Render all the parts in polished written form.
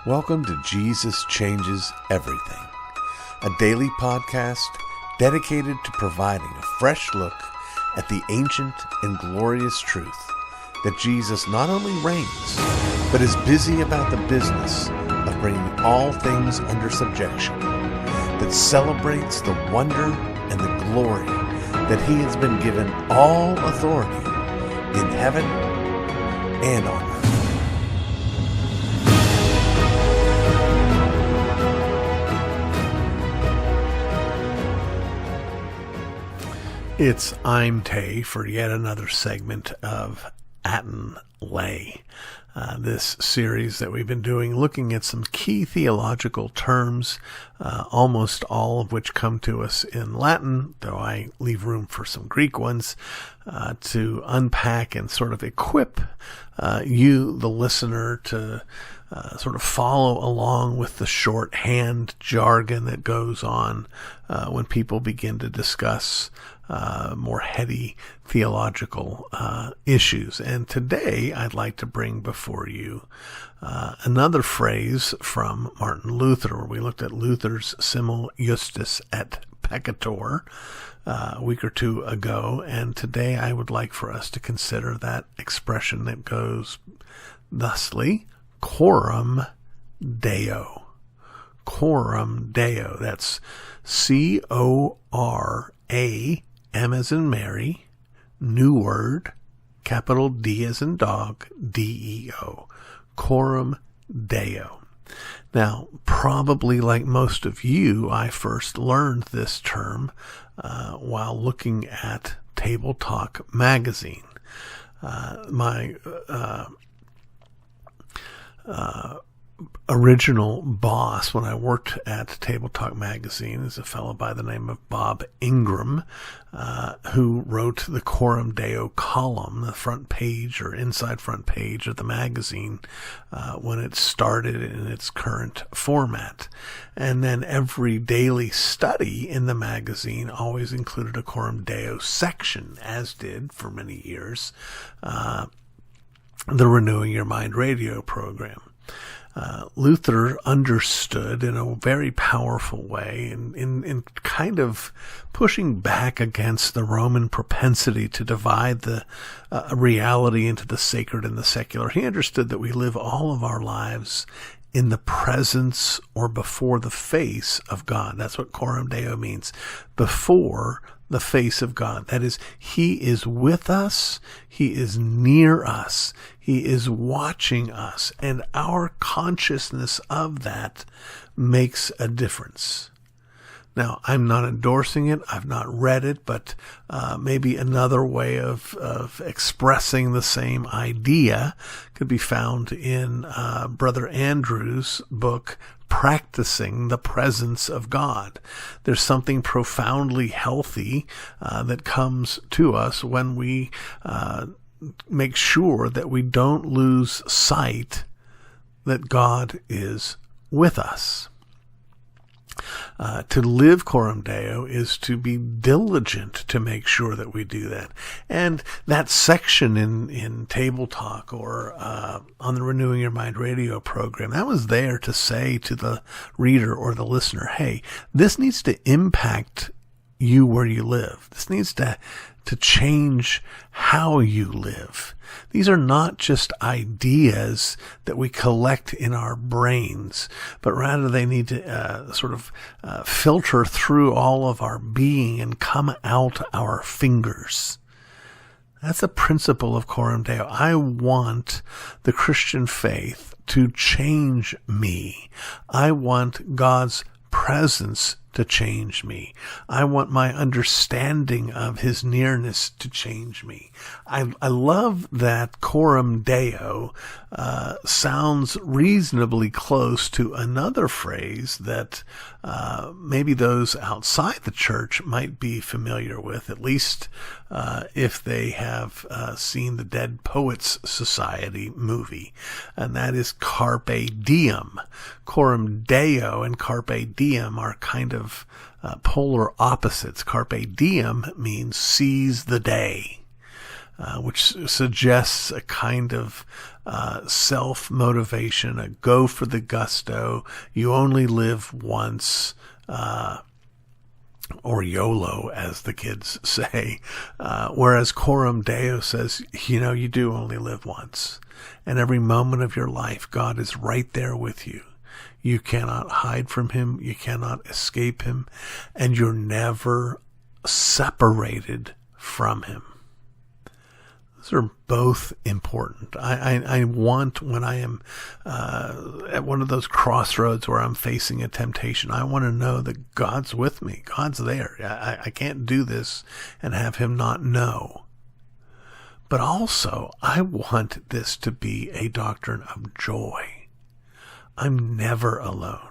Welcome to Jesus Changes Everything, a daily podcast dedicated to providing a fresh look at the ancient and glorious truth that Jesus not only reigns, but is busy about the business of bringing all things under subjection, that celebrates the wonder and the glory that he has been given all authority in heaven and on earth. It's I'm Tay for yet another segment of Atin Lay, this series that we've been doing, looking at some key theological terms, almost all of which come to us in Latin, though I leave room for some Greek ones, to unpack and sort of equip you, the listener, to sort of follow along with the shorthand jargon that goes on when people begin to discuss more heady theological issues. And today I'd like to bring before you another phrase from Martin Luther, where we looked at Luther's Simul Justus et Peccator a week or two ago. And today I would like for us to consider that expression that goes thusly: Coram Deo. Coram Deo. That's C-O-R-A, M as in Mary, new word, capital D as in dog, D-E-O. Coram Deo. Now, probably like most of you, I first learned this term while looking at Table Talk magazine. My original boss when I worked at Table Talk magazine is a fellow by the name of Bob Ingram, who wrote the Coram Deo column, the front page or inside front page of the magazine when it started in its current format. And then every daily study in the magazine always included a Coram Deo section, as did for many years the Renewing Your Mind radio program. Luther understood in a very powerful way, in kind of pushing back against the Roman propensity to divide the reality into the sacred and the secular. He understood that we live all of our lives in the presence or before the face of God. That's what Coram Deo means. Before the face of God. That is, he is with us. He is near us. He is watching us. And our consciousness of that makes a difference. Now, I'm not endorsing it. I've not read it, but maybe another way of expressing the same idea could be found in Brother Andrew's book, Practicing the Presence of God. There's something profoundly healthy that comes to us when we make sure that we don't lose sight that God is with us. To live Coram Deo is to be diligent to make sure that we do that. And that section in Table Talk or on the Renewing Your Mind radio program, that was there to say to the reader or the listener, hey, this needs to impact you where you live. This needs to change how you live. These are not just ideas that we collect in our brains, but rather they need to filter through all of our being and come out our fingers. That's the principle of Coram Deo. I want the Christian faith to change me. I want God's presence to change me. I want my understanding of his nearness to change me. I love that Coram Deo sounds reasonably close to another phrase that maybe those outside the church might be familiar with, at least if they have seen the Dead Poets Society movie, and that is Carpe Diem. Coram Deo and Carpe Diem are kind of polar opposites. Carpe Diem means seize the day, which suggests a kind of self-motivation, a go for the gusto, you only live once, or YOLO, as the kids say. Whereas Coram Deo says, you do only live once. And every moment of your life, God is right there with you. You cannot hide from him. You cannot escape him. And you're never separated from him. Those are both important. I want, when I am at one of those crossroads where I'm facing a temptation, I want to know that God's with me. God's there. I can't do this and have him not know. But also, I want this to be a doctrine of joy. I'm never alone.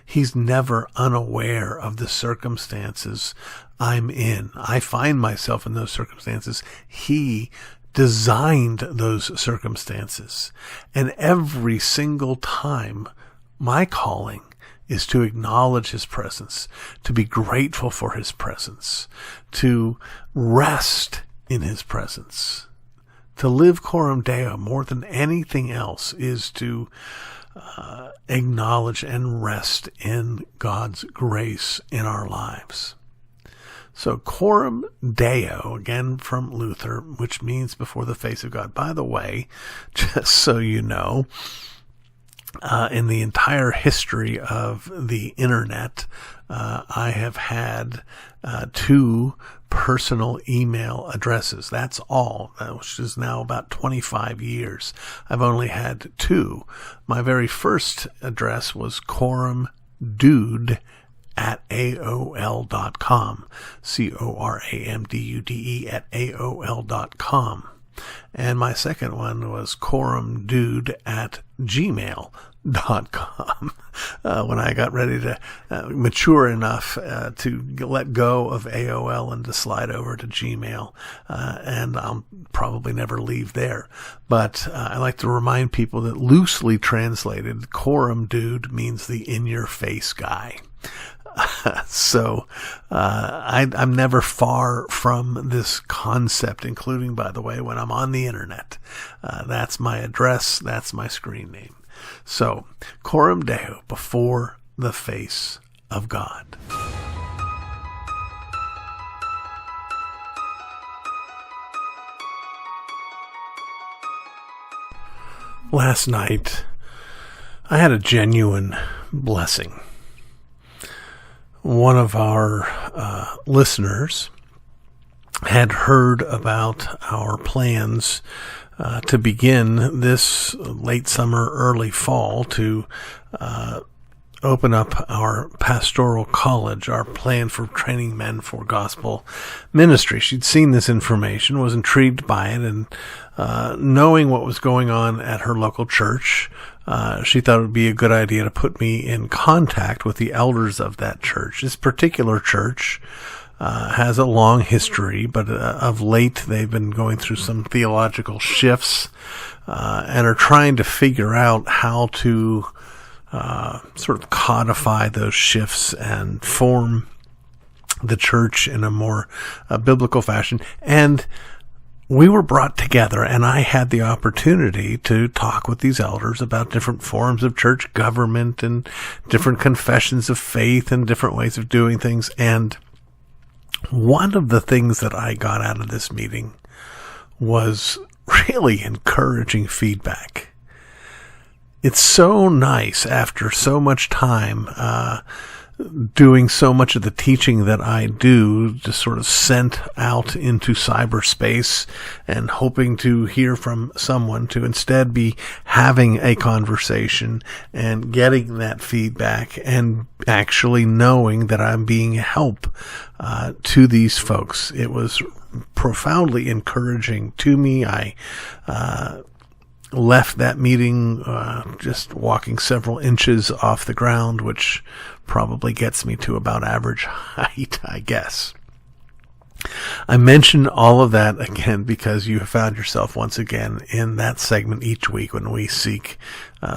He's never unaware of the circumstances I'm in. I find myself in those circumstances. He designed those circumstances. And every single time, my calling is to acknowledge his presence, to be grateful for his presence, to rest in his presence. To live Coram Deo more than anything else is to acknowledge and rest in God's grace in our lives. So Coram Deo, again from Luther, which means before the face of God. By the way, just so you know, in the entire history of the internet, I have had 2 personal email addresses. That's all, which is now about 25 years. I've only had 2. My very first address was coramdude@aol.com. coramdude@aol.com. And my second one was coramdude@gmail.com. When I got ready to mature enough to let go of AOL and to slide over to Gmail, and I'll probably never leave there. But I like to remind people that loosely translated, Coram Dude means the in-your-face guy. So I'm never far from this concept, including, by the way, when I'm on the internet. That's my address. That's my screen name. So, Coram Deo, before the face of God. Last night, I had a genuine blessing. One of our listeners had heard about our plans to begin this late summer, early fall to open up our pastoral college, our plan for training men for gospel ministry. She'd seen this information, was intrigued by it, and knowing what was going on at her local church, she thought it would be a good idea to put me in contact with the elders of that church. This particular church has a long history, but of late they've been going through some theological shifts and are trying to figure out how to sort of codify those shifts and form the church in a more biblical fashion. And we were brought together, and I had the opportunity to talk with these elders about different forms of church government and different confessions of faith and different ways of doing things. And one of the things that I got out of this meeting was really encouraging feedback. It's so nice after so much time doing so much of the teaching that I do, just sort of sent out into cyberspace and hoping to hear from someone, to instead be having a conversation and getting that feedback and actually knowing that I'm being a help to these folks. It was profoundly encouraging to me. I left that meeting just walking several inches off the ground, which probably gets me to about average height, I guess. I mention all of that again because you have found yourself once again in that segment each week when we seek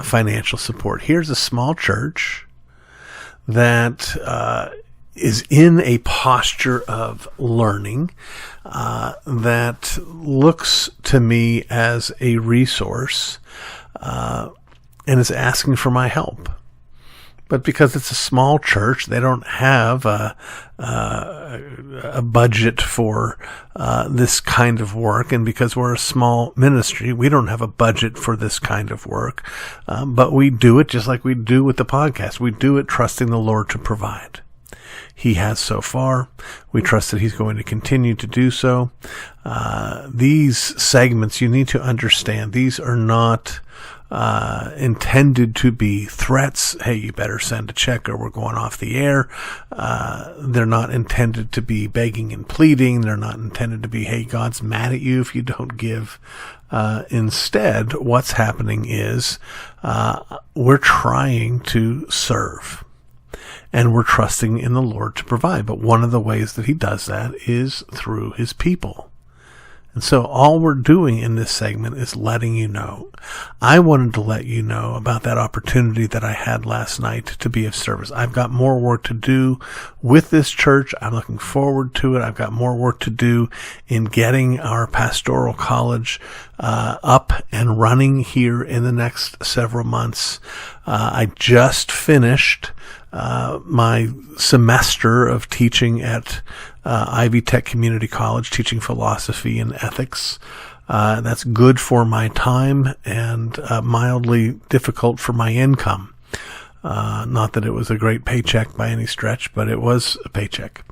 financial support. Here's a small church that is in a posture of learning that looks to me as a resource and is asking for my help. But because it's a small church, they don't have a budget for this kind of work. And because we're a small ministry, we don't have a budget for this kind of work. But we do it just like we do with the podcast. We do it trusting the Lord to provide. He has so far. We trust that he's going to continue to do so. These segments, you need to understand, these are not intended to be threats. Hey, you better send a check or we're going off the air. They're not intended to be begging and pleading. They're not intended to be, hey, God's mad at you if you don't give. Instead, what's happening is we're trying to serve. And we're trusting in the Lord to provide. But one of the ways that he does that is through his people. And so all we're doing in this segment is letting you know. I wanted to let you know about that opportunity that I had last night to be of service. I've got more work to do with this church. I'm looking forward to it. I've got more work to do in getting our pastoral college up and running here in the next several months. I just finished my semester of teaching at Ivy Tech Community College, teaching philosophy and ethics. That's good for my time and mildly difficult for my income. Not that it was a great paycheck by any stretch, but it was a paycheck.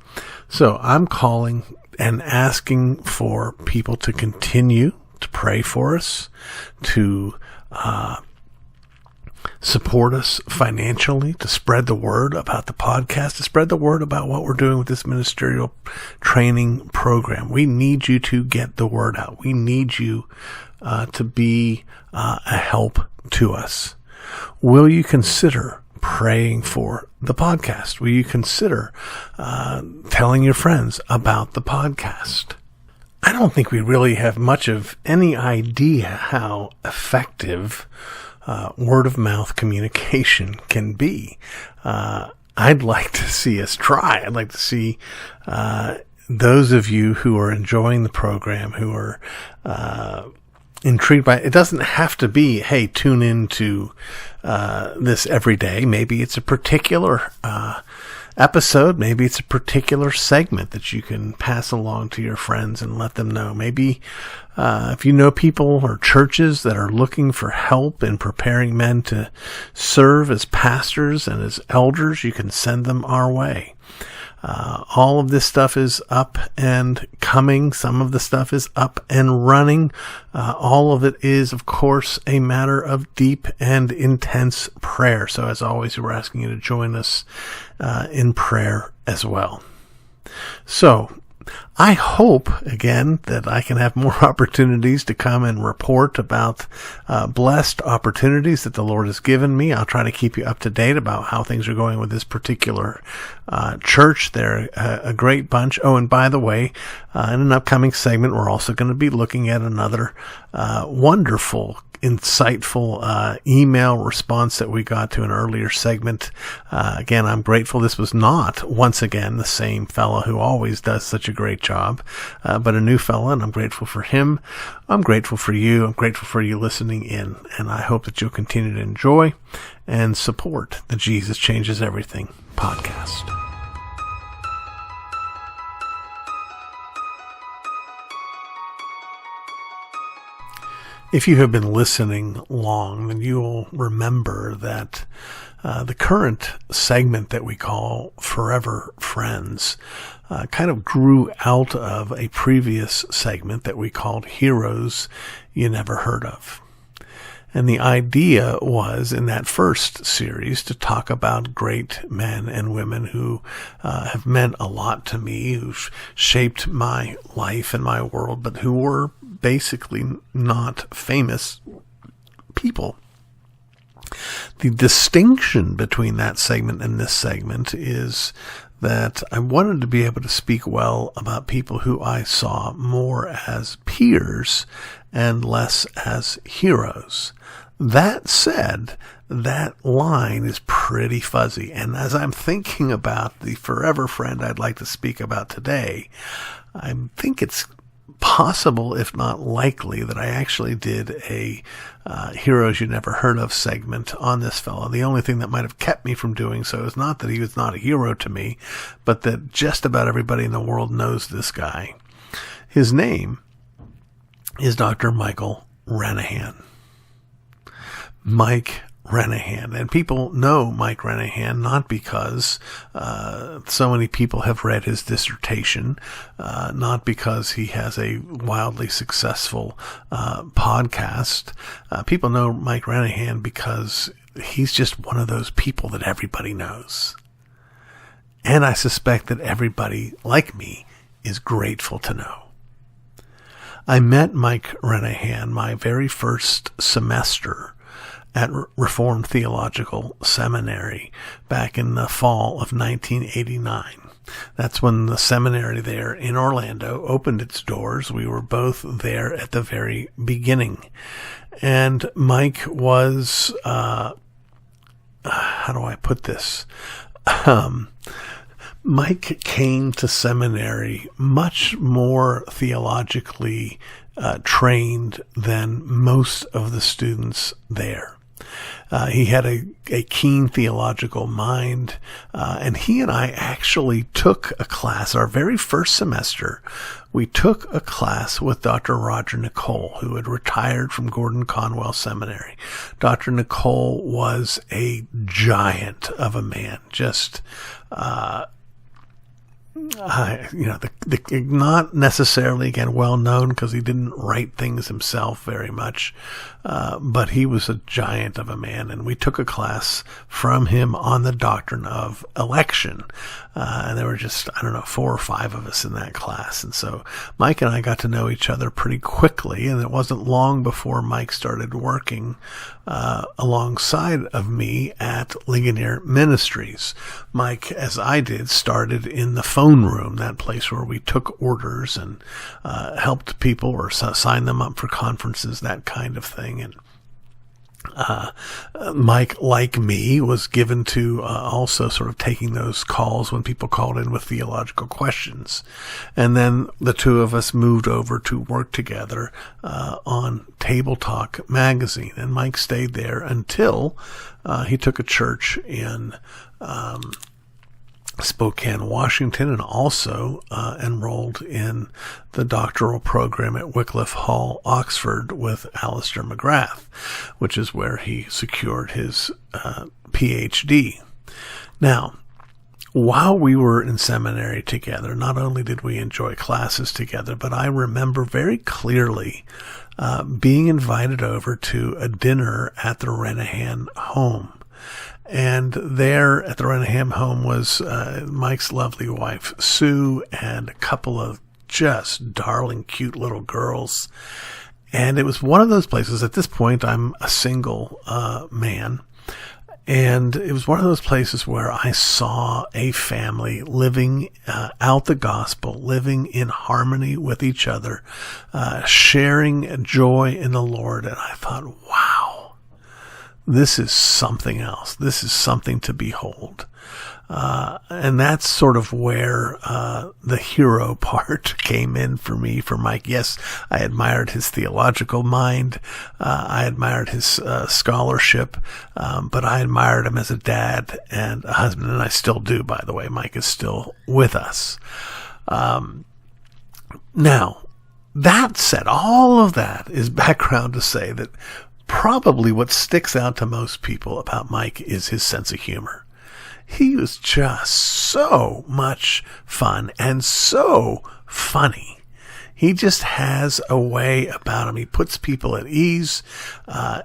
So I'm calling and asking for people to continue to pray for us, to support us financially, to spread the word about the podcast, to spread the word about what we're doing with this ministerial training program. We need you to get the word out. We need you to be a help to us. Will you consider praying for the podcast? Will you consider telling your friends about the podcast? I don't think we really have much of any idea how effective word of mouth communication can be. I'd like to see us try. I'd like to see those of you who are enjoying the program, who are intrigued by it. It doesn't have to be, hey, tune into this every day. Maybe it's a particular episode. Maybe it's a particular segment that you can pass along to your friends and let them know. Maybe if you know people or churches that are looking for help in preparing men to serve as pastors and as elders, you can send them our way. All of this stuff is up and coming. Some of the stuff is up and running. All of it is, of course, a matter of deep and intense prayer. So as always, we're asking you to join us in prayer as well. So I hope, again, that I can have more opportunities to come and report about blessed opportunities that the Lord has given me. I'll try to keep you up to date about how things are going with this particular church. They're a great bunch. Oh, and by the way, in an upcoming segment, we're also going to be looking at another wonderful, insightful email response that we got to an earlier segment. Again, I'm grateful. This was not, once again, the same fellow who always does such a great job, but a new fellow, and I'm grateful for him. I'm grateful for you. I'm grateful for you listening in, and I hope that you'll continue to enjoy and support the Jesus Changes Everything podcast. If you have been listening long, then you will remember that the current segment that we call Forever Friends kind of grew out of a previous segment that we called Heroes You Never Heard Of. And the idea was, in that first series, to talk about great men and women who have meant a lot to me, who've shaped my life and my world, but who were basically not famous people. The distinction between that segment and this segment is that I wanted to be able to speak well about people who I saw more as peers and less as heroes. That said, that line is pretty fuzzy. And as I'm thinking about the forever friend I'd like to speak about today, I think it's possible, if not likely, that I actually did a Heroes You Never Heard Of segment on this fellow. The only thing that might have kept me from doing so is not that he was not a hero to me, but that just about everybody in the world knows this guy. His name is Dr. Michael Renihan. Mike Renihan. And people know Mike Renihan not because so many people have read his dissertation, not because he has a wildly successful podcast. People know Mike Renihan because he's just one of those people that everybody knows. And I suspect that everybody, like me, is grateful to know. I met Mike Renihan my very first semester at Reformed Theological Seminary back in the fall of 1989. That's when the seminary there in Orlando opened its doors. We were both there at the very beginning. And Mike was, how do I put this? Mike came to seminary much more theologically trained than most of the students there. He had a keen theological mind, and he and I actually took a class, our very first semester. We took a class with Dr. Roger Nicole, who had retired from Gordon Conwell Seminary. Dr. Nicole was a giant of a man, just not necessarily, again, well known because he didn't write things himself very much, but he was a giant of a man, and we took a class from him on the doctrine of election, and there were just, 4 or 5 of us in that class, and so Mike and I got to know each other pretty quickly, and it wasn't long before Mike started working alongside of me at Ligonier Ministries. Mike, as I did, started in the phone room, that place where we took orders and helped people or signed them up for conferences, that kind of thing. And Mike, like me, was given to also sort of taking those calls when people called in with theological questions. And then the two of us moved over to work together on Table Talk magazine. And Mike stayed there until he took a church in Spokane, Washington, and also enrolled in the doctoral program at Wycliffe Hall, Oxford, with Alistair McGrath, which is where he secured his PhD. Now, while we were in seminary together, not only did we enjoy classes together, but I remember very clearly being invited over to a dinner at the Renihan home. And there at the Renihan home was Mike's lovely wife, Sue, and a couple of just darling, cute little girls. And it was one of those places. At this point, I'm a single man. And it was one of those places where I saw a family living out the gospel, living in harmony with each other, sharing joy in the Lord. And I thought, wow. This is something else. This is something to behold. And that's sort of where the hero part came in for me, for Mike. Yes, I admired his theological mind. I admired his scholarship. But I admired him as a dad and a husband. And I still do, by the way. Mike is still with us. Now, that said, all of that is background to say that probably what sticks out to most people about Mike is his sense of humor. He was just so much fun and so funny. He just has a way about him. He puts people at ease.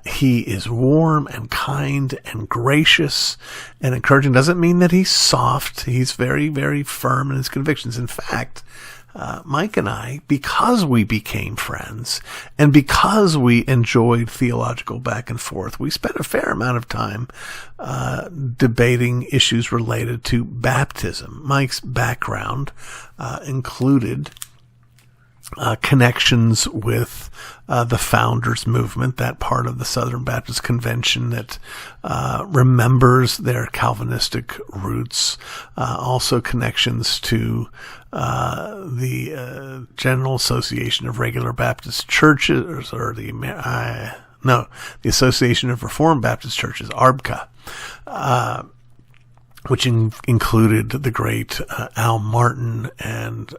He is warm and kind and gracious and encouraging. Doesn't mean that he's soft. He's very, very firm in his convictions. In fact, Mike and I, because we became friends and because we enjoyed theological back and forth, we spent a fair amount of time debating issues related to baptism. Mike's background included connections with the Founders Movement, that part of the Southern Baptist Convention that remembers their Calvinistic roots. Also connections to the General Association of Regular Baptist Churches, or the Association of Reformed Baptist Churches, ARBCA, which included the great Al Martin and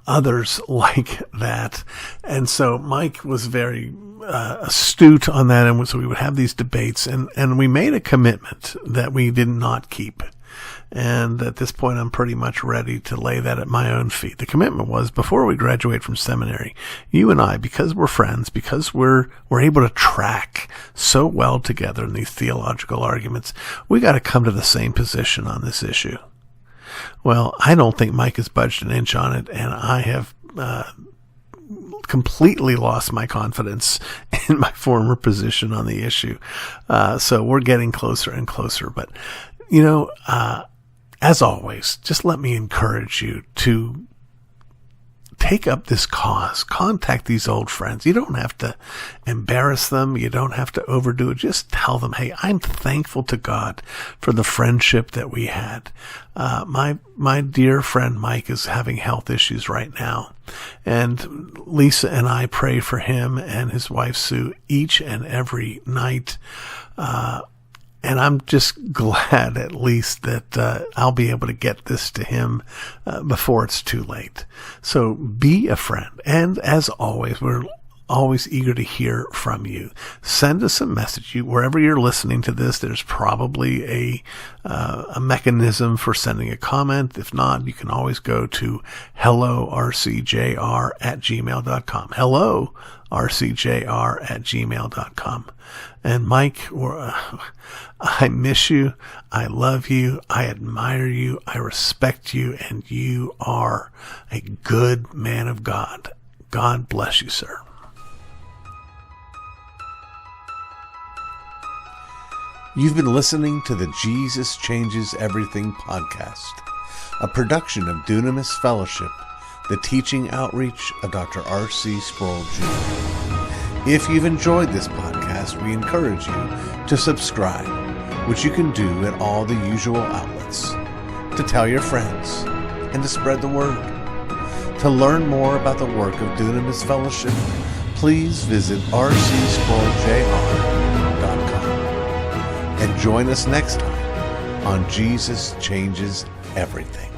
others like that. And so Mike was very astute on that, and so we would have these debates, and we made a commitment that we did not keep. And at this point, I'm pretty much ready to lay that at my own feet. The commitment was, before we graduate from seminary, you and I, because we're friends, because we're able to track so well together in these theological arguments, we got to come to the same position on this issue. Well, I don't think Mike has budged an inch on it, and I have completely lost my confidence in my former position on the issue. So we're getting closer and closer. But, as always, just let me encourage you to take up this cause. Contact these old friends. You don't have to embarrass them. You don't have to overdo it. Just tell them, hey, I'm thankful to God for the friendship that we had. My dear friend Mike is having health issues right now. And Lisa and I pray for him and his wife Sue each and every night. And I'm just glad, at least, that I'll be able to get this to him before it's too late. So be a friend. And as always, we're always eager to hear from you. Send us a message. Wherever you're listening to this, there's probably a mechanism for sending a comment. If not, you can always go to hellorcjr@gmail.com. Hello, rcjr@gmail.com. And Mike, I miss you. I love you. I admire you. I respect you. And you are a good man of God. God bless you, sir. You've been listening to the Jesus Changes Everything podcast, a production of Dunamis Fellowship, the teaching outreach of Dr. R.C. Sproul Jr. If you've enjoyed this podcast, we encourage you to subscribe, which you can do at all the usual outlets, to tell your friends, and to spread the word. To learn more about the work of Dunamis Fellowship, please visit rcsproulJR.com. And join us next time on Jesus Changes Everything.